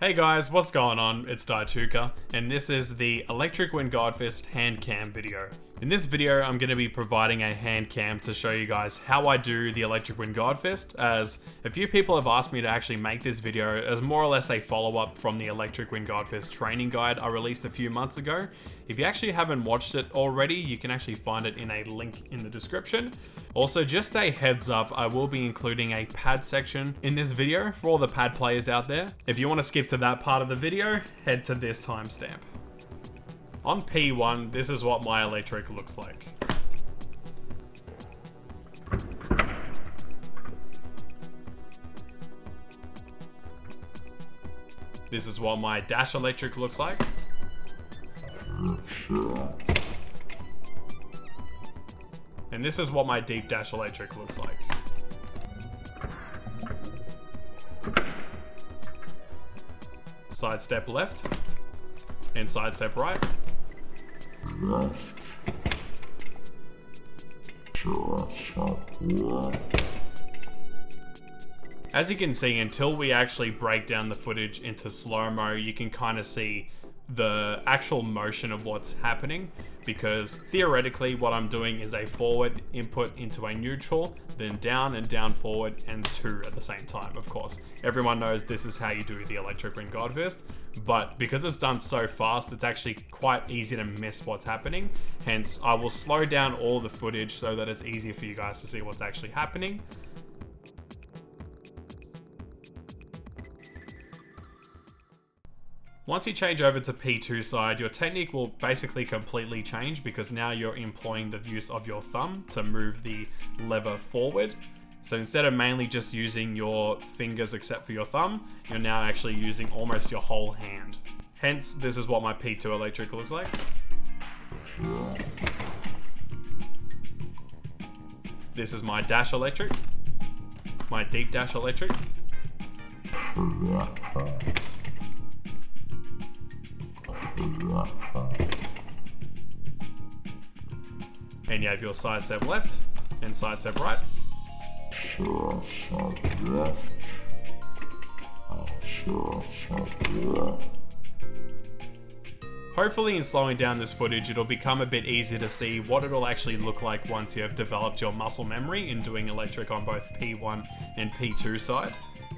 Hey guys, what's going on? It's Daitooka, and this is the Electric Wind Godfist hand cam video. In this video, I'm going to be providing a hand cam to show you guys how I do the Electric Wind Godfist, as a few people have asked me to actually make this video as more or less a follow-up from the Electric Wind Godfist training guide I released a few months ago. If you actually haven't watched it already, you can actually find it in a link in the description. Also, just a heads up, I will be including a pad section in this video for all the pad players out there. If you want to skip to that part of the video, head to this timestamp. On P1, this is what my electric looks like. This is what my dash electric looks like. And this is what my deep dash electric looks like. Sidestep left and sidestep right. As you can see, until we actually break down the footage into slow-mo, you can kind of see the actual motion of what's happening, because theoretically what I'm doing is a forward input into a neutral, then down and down forward, and two at the same time. Of course, everyone knows this is how you do the Electric Wind Godfist, but because it's done so fast, it's actually quite easy to miss what's happening. Hence, I will slow down all the footage so that it's easier for you guys to see what's actually happening. Once you change over to P2 side, your technique will basically completely change, because now you're employing the use of your thumb to move the lever forward. So instead of mainly just using your fingers except for your thumb, you're now actually using almost your whole hand. Hence, this is what my P2 electric looks like. This is my dash electric, my deep dash electric. And you have your sidestep left and sidestep right. Hopefully in slowing down this footage, it'll become a bit easier to see what it'll actually look like once you have developed your muscle memory in doing electric on both P1 and P2 side.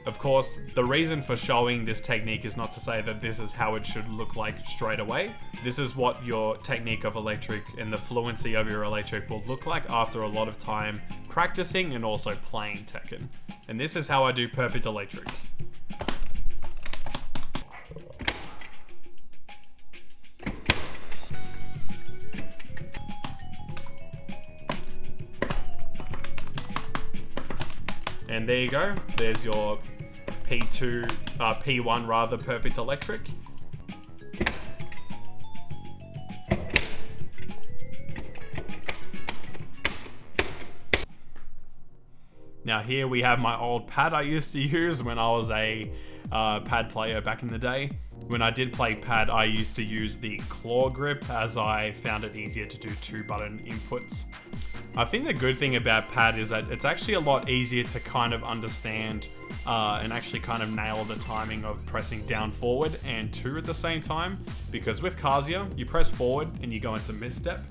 Of course, the reason for showing this technique is not to say that this is how it should look like straight away. This is what your technique of electric and the fluency of your electric will look like after a lot of time practicing and also playing Tekken. And this is how I do perfect electric. And there you go, there's your P1 rather, perfect electric. Now here we have my old pad I used to use when I was a pad player back in the day. When I did play pad, I used to use the claw grip, as I found it easier to do 2-button inputs. I think the good thing about pad is that it's actually a lot easier to kind of understand and actually kind of nail the timing of pressing down forward and 2 at the same time, because with Kazuya, you press forward and you go into misstep.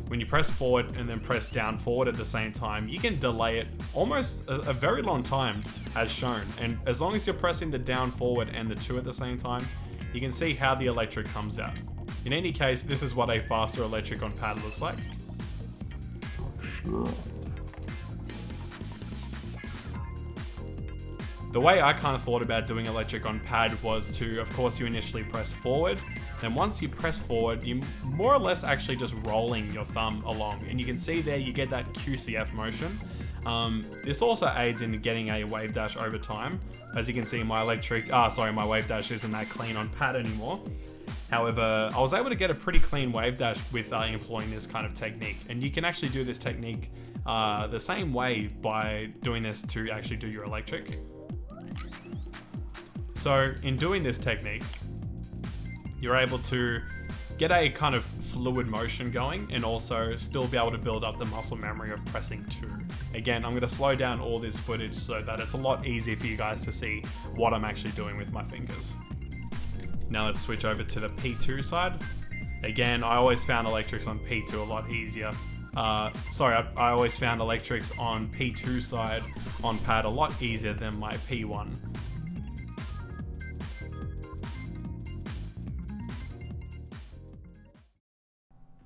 When you press forward and then press down forward at the same time, you can delay it almost a very long time, as shown. And as long as you're pressing the down forward and the 2 at the same time, you can see how the electric comes out. In any case, this is what a faster electric on pad looks like. The way I kind of thought about doing electric on pad was to, of course, you initially press forward. Then once you press forward, you more or less actually just rolling your thumb along. And you can see there, you get that QCF motion. This also aids in getting a wave dash over time. As you can see, my my wave dash isn't that clean on pad anymore. However, I was able to get a pretty clean wave dash with employing this kind of technique. And you can actually do this technique the same way by doing this to actually do your electric. So in doing this technique, you're able to get a kind of fluid motion going and also still be able to build up the muscle memory of pressing 2. Again, I'm going to slow down all this footage so that it's a lot easier for you guys to see what I'm actually doing with my fingers. Now let's switch over to the P2 side. Again, I always found electrics on P2 a lot easier. I always found electrics on P2 side on pad a lot easier than my P1.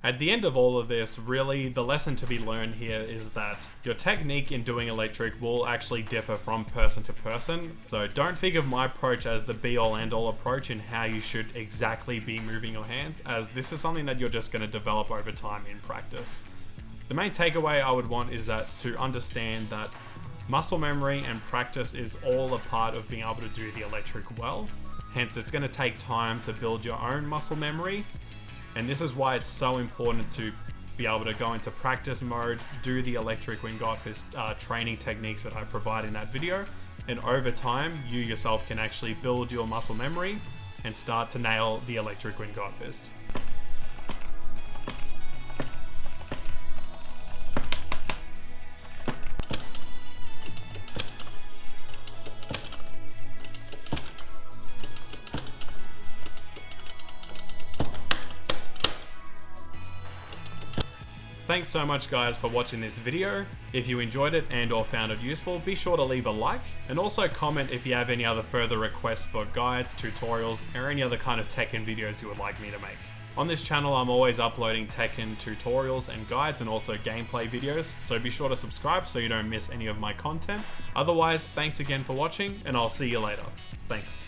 At the end of all of this, really, the lesson to be learned here is that your technique in doing electric will actually differ from person to person. So don't think of my approach as the be-all end-all approach in how you should exactly be moving your hands, as this is something that you're just going to develop over time in practice. The main takeaway I would want is that to understand that muscle memory and practice is all a part of being able to do the electric well. Hence, it's going to take time to build your own muscle memory. And this is why it's so important to be able to go into practice mode, do the electric wind guard fist training techniques that I provide in that video. And over time, you yourself can actually build your muscle memory and start to nail the electric wind guard fist. Thanks so much guys for watching this video. If you enjoyed it and or found it useful, be sure to leave a like and also comment if you have any other further requests for guides, tutorials, or any other kind of Tekken videos you would like me to make. On this channel, I'm always uploading Tekken tutorials and guides and also gameplay videos, so be sure to subscribe so you don't miss any of my content. Otherwise, thanks again for watching and I'll see you later. Thanks.